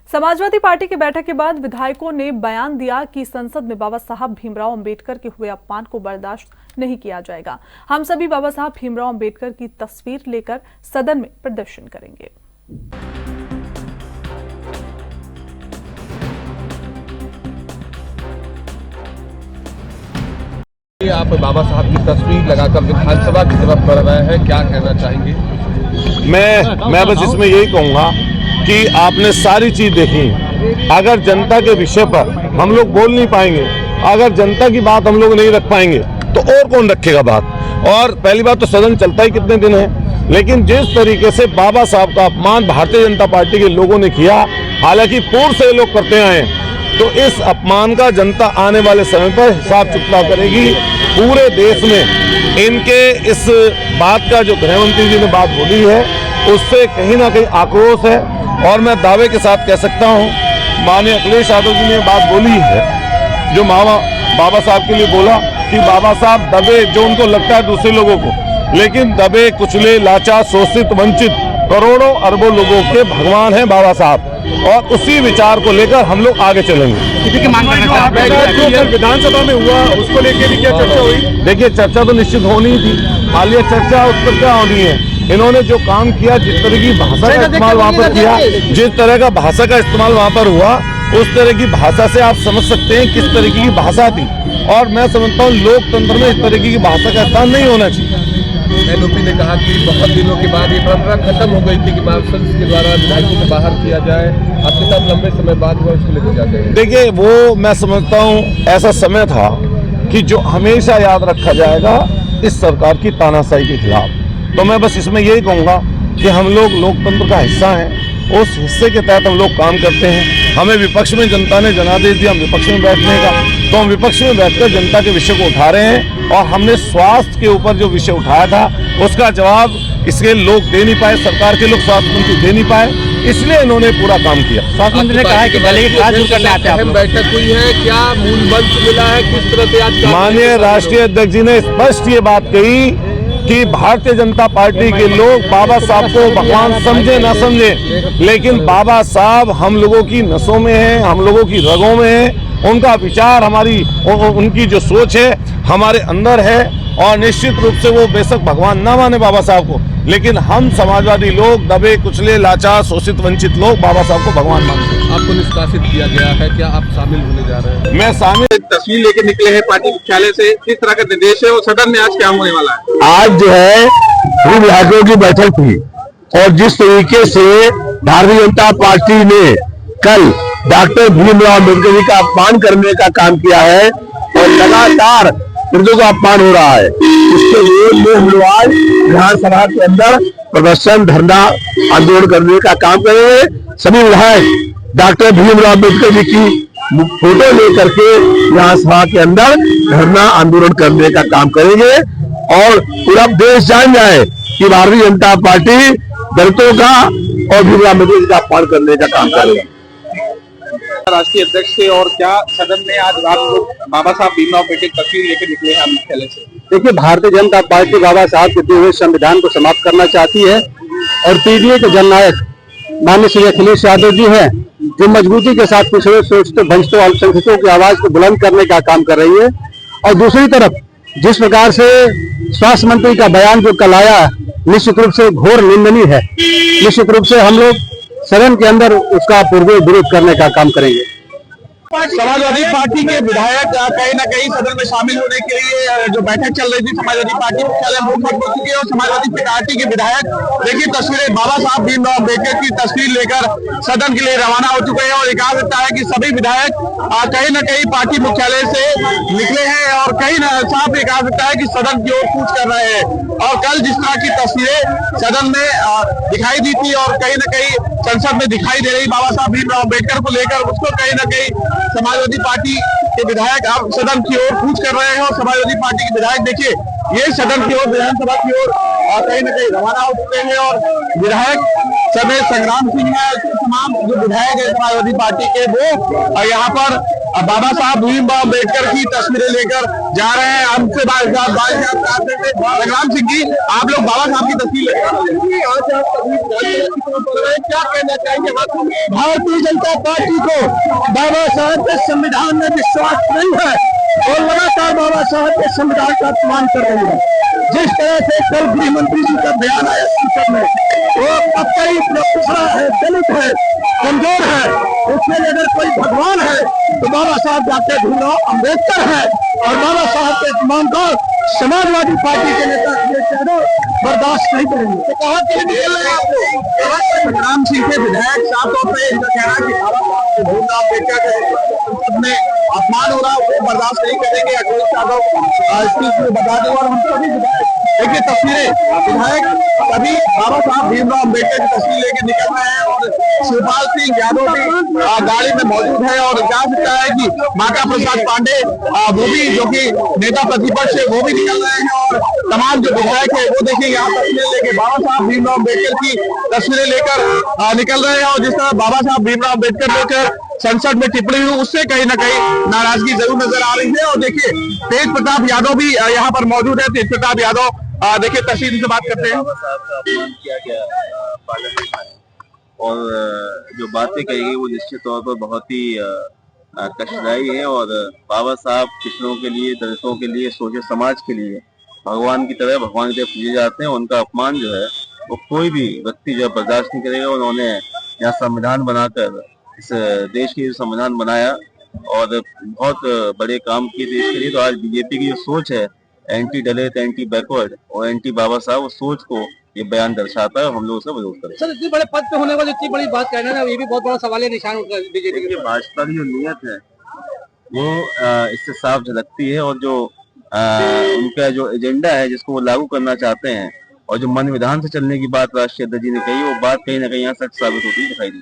Samajwadi party की बैठक के बाद विधायकों ने बयान दिया कि संसद में बाबा साहब भीमराव अंबेडकर के हुए अपमान को बर्दाश्त नहीं किया जाएगा। हम सभी बाबा साहब भीमराव अंबेडकर की तस्वीर लेकर सदन में प्रदर्शन करेंगे। आप बाबा साहब की तस्वीर लगाकर विधानसभा की तरफ बढ़ रहे हैं, क्या कहना चाहेंगे? मैं बस इसमें यही कहूँगा कि आपने सारी चीज देखी। अगर जनता के विषय पर हम लोग बोल नहीं पाएंगे, अगर जनता की बात हम लोग नहीं रख पाएंगे तो और कौन रखेगा बात। और पहली बात तो सदन चलता ही कितने दिन है, लेकिन जिस तरीके से बाबा साहब का अपमान भारतीय जनता पार्टी के लोगों ने किया, हालांकि पूर्व से लोग करते आए, तो इस अपमान का जनता आने वाले समय पर हिसाब चुकता करेगी। पूरे देश में इनके इस बात का जो गृहमंत्री जी ने बात बोली है उससे कहीं ना कहीं आक्रोश है। और मैं दावे के साथ कह सकता हूं, माननीय अखिलेश यादव जी ने बात बोली है जो बाबा साहब के लिए बोला कि बाबा साहब दबे, जो उनको लगता है दूसरे लोगों को, लेकिन दबे कुचले लाचार शोषित वंचित करोड़ों अरबों लोगों के भगवान हैं बाबा साहब। और उसी विचार को लेकर हम लोग आगे चलेंगे। विधानसभा में हुआ उसको लेकर भी क्या चर्चा हुई? देखिए, चर्चा तो निश्चित होनी थी, हालिया चर्चा उस पर क्या होनी है। इन्होंने जो काम किया, जिस तरह की भाषा का इस्तेमाल वहाँ पर किया, जिस तरह का भाषा का इस्तेमाल वहाँ पर हुआ, उस तरह की भाषा से आप समझ सकते हैं किस तरीके की भाषा थी। और मैं समझता हूँ लोकतंत्र में इस तरीके की भाषा का इस्तेमाल नहीं होना चाहिए। एलओपी ने कहा कि बहुत दिनों के बाद ये परंपरा खत्म हो गई थी कि संसद के द्वारा विधायकों को बाहर किया जाए। आपके साथ लंबे समय बाद हुआ, उसको लेकर जाते हैं। देखिए, वो मैं समझता हूँ ऐसा समय था कि जो हमेशा याद रखा जाएगा इस सरकार की तानाशाही के खिलाफ। तो मैं बस इसमें यही कहूँगा कि हम लोग लोकतंत्र का हिस्सा हैं, उस हिस्से के तहत हम लोग काम करते हैं। हमें विपक्ष में जनता ने जनादेश दिया हम विपक्ष में बैठने का, तो हम विपक्ष में बैठकर जनता के विषय को उठा रहे हैं। और हमने स्वास्थ्य के ऊपर जो विषय उठाया था उसका जवाब इसके लोग दे नहीं पाए, सरकार के लोग स्वास्थ्य मंत्री दे नहीं पाए, इसलिए इन्होंने पूरा काम किया। स्वास्थ्य मंत्री ने कहा है कि बैठक हुई है, क्या मूल मंत्र मिला है, किस तरह से आज माननीय राष्ट्रीय अध्यक्ष जी ने स्पष्ट ये बात कही कि भारतीय जनता पार्टी के लोग बाबा साहब को भगवान समझे ना समझे, लेकिन बाबा साहब हम लोगों की नसों में है, हम लोगों की रगों में है। उनका विचार उनकी जो सोच है हमारे अंदर है। और निश्चित रूप से वो बेशक भगवान ना माने बाबा साहब को, लेकिन हम समाजवादी लोग, दबे कुचले लाचार शोषित वंचित लोग बाबा साहब को भगवान मानते हैं। आपको निष्कासित किया गया है, क्या आप शामिल होने जा रहे हैं? मैं शामिल। तस्वीर लेकर निकले हैं पार्टी मुख्यालय से, किस तरह का निर्देश है और सदन में आज क्या होने वाला है? आज जो है विधायकों की बैठक थी और जिस तरीके से भारतीय जनता पार्टी ने कल डॉक्टर भीमराव अम्बेडकर जी का अपमान करने का काम किया है और लगातार हिंदुओं का अपमान हो रहा है, इसके लिए हम आज विधानसभा के अंदर प्रदर्शन, धरना, आंदोलन करने का काम करेंगे। सभी विधायक डॉक्टर भीमराव अम्बेडकर जी की फोटो लेकर के विधानसभा के अंदर धरना, आंदोलन करने का काम करेंगे और पूरा देश जान जाए कि भारतीय जनता पार्टी दलितों का और भीमराव अम्बेडकर जी का अपमान करने का काम करेगी। राष्ट्रीय अध्यक्ष थे और क्या सदन में आज रात को बाबा साहब भीमराव अम्बेडकर की तस्वीर लेकर निकले हैं मुख्यालय से? देखिए, भारतीय जनता पार्टी बाबा साहब के दिए हुए संविधान को समाप्त करना चाहती है और पीडीए के जननायक माननीय श्री अखिलेश यादव जी हैं, जो मजबूती के साथ पिछड़े शोषित वंचितों अल्पसंख्यकों की आवाज को बुलंद करने का काम कर रही है। और दूसरी तरफ जिस प्रकार से स्वास्थ्य मंत्री का बयान जो कल आया, निश्चित रूप से घोर निंदनीय है। निश्चित रूप से हम लोग सदन के अंदर उसका पूर्व विरोध करने का काम करेंगे। समाजवादी पार्टी के विधायक कहीं न कहीं सदन में शामिल होने के लिए जो बैठक चल रही थी समाजवादी पार्टी मुख्यालय मुख्य हो चुकी है और समाजवादी पार्टी के विधायक देखिए तस्वीरें बाबा साहब भीमराव अम्बेडकर की तस्वीर लेकर सदन के लिए रवाना हो चुके हैं। और कहा जाता है कि सभी विधायक कहीं न कहीं पार्टी मुख्यालय से निकले हैं और कहीं साफ ये कहा जाता है कि सदन की ओर कूच कर रहे हैं। और कल जिस तरह की तस्वीरें सदन में दिखाई दी थी और कहीं न कहीं संसद में दिखाई दे रही बाबा साहब भीमराव अम्बेडकर को लेकर, उसको कहीं न कहीं समाजवादी पार्टी के विधायक अब सदन की ओर कूच कर रहे हैं। और समाजवादी पार्टी के विधायक देखिए ये सदन की ओर, विधानसभा की ओर कहीं न कहीं रवाना हो चुके हैं। और विधायक समेत संग्राम सिंह है, तमाम जो विधायक है समाजवादी पार्टी के, वो यहाँ पर बाबा साहब भीमराव अम्बेडकर की तस्वीरें लेकर जा रहे हैं। हमसे संग्राम सिंह जी, आप लोग बाबा साहब की तस्वीर क्या कहना चाहेंगे? भारतीय जनता पार्टी को बाबा साहब के संविधान में विश्वास नहीं है और लगातार बाबा साहब के संविधान का अपमान कर रही है। जिस तरह से कल गृह मंत्री जी का बयान आया संसद में, वो कई पिछड़ा है, दलित है, कमजोर है, उसमें अगर कोई भगवान है तो बाबा साहब डॉक्टर भीमराव अम्बेडकर है। और बाबा साहब के अपमान को समाजवादी पार्टी के नेता अखिलेश यादव बर्दाश्त नहीं करेंगे। संग्राम सिंह के विधायक साफ तौर पर इनका कहना है कि बाबा साहब भीमराव अम्बेडकर के संसद में अपमान हो रहा है, वो बर्दाश्त नहीं करेंगे। अखिलेश यादव बता दें। और हम सभी विधायक देखिए तस्वीरें, विधायक सभी बाबा साहब भीमराव अम्बेडकर की तस्वीर लेके निकल रहे हैं और शिवपाल सिंह यादव भी गाड़ी में मौजूद है। और जा सकता है कि माता प्रसाद पांडे वो भी, जो कि नेता प्रतिपक्ष है, वो भी निकल रहे हैं। और तमाम जो विधायक है वो देखिए यहाँ तस्वीरें लेके बाबा साहब भीमराव अम्बेडकर की तस्वीरें लेकर निकल रहे हैं। और जिस तरह बाबा साहब भीमराव अम्बेडकर लेकर संसद में टिप्पणी हुई, उससे कहीं ना कहीं नाराजगी जरूर नजर आ रही है। और देखिए तेज प्रताप यादव भी यहाँ पर मौजूद है। तेज प्रताप यादव देखिए तस्वीर से बात करते हैं। बाबा साहब का अपमान किया गया पार्लियामेंट में और जो बातें कही गई वो निश्चित तौर पर बहुत ही कष्टदायी है। और बाबा साहब पिछड़ों के लिए, दलितों के लिए, शोषित समाज के लिए भगवान की तरह पूजे जाते हैं। उनका अपमान जो है वो कोई भी व्यक्ति जो है बर्दाश्त नहीं करेगा। उन्होंने यहाँ संविधान बनाकर इस देश के संविधान बनाया और बहुत बड़े काम किए देश के लिए। तो आज बीजेपी की जो सोच है एंटी दलित, एंटी बैकवर्ड और एंटी बाबा साहब, उस सोच को ये बयान दर्शाता है और हम लोग उसका विरोध करें। सर, इतने बड़े पद पे होने वाले इतनी बड़ी बात कहना ना, ये भी बहुत बड़ा सवाल है, निशान उठा बीजेपी के। भाजपा की जो नीयत है वो इससे साफ झलकती है। और जो उनका जो एजेंडा है जिसको वो लागू करना चाहते हैं और जो मन विधान से चलने की बात राष्ट्रीय अध्यक्ष जी ने कही, वो बात कहीं ना कहीं यहाँ सच साबित होती दिखाई दी।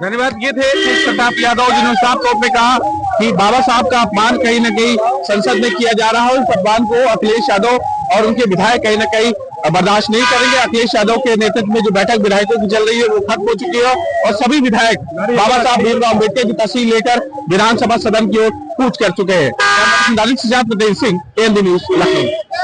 धन्यवाद। ये थे तेज प्रताप यादव जिन्होंने साफ तौर पे कहा कि बाबा साहब का अपमान कहीं न कहीं संसद में किया जा रहा है। उस अपमान को अखिलेश यादव और उनके विधायक कहीं न कहीं बर्दाश्त नहीं करेंगे। अखिलेश यादव के नेतृत्व में जो बैठक विधायकों की चल रही है वो खत्म हो चुकी है और सभी विधायक बाबा साहब भीमराव अम्बेडकर की तस्वीर लेकर विधानसभा सदन की ओर कूच कर चुके हैं। Singh, AND news, Lucknow.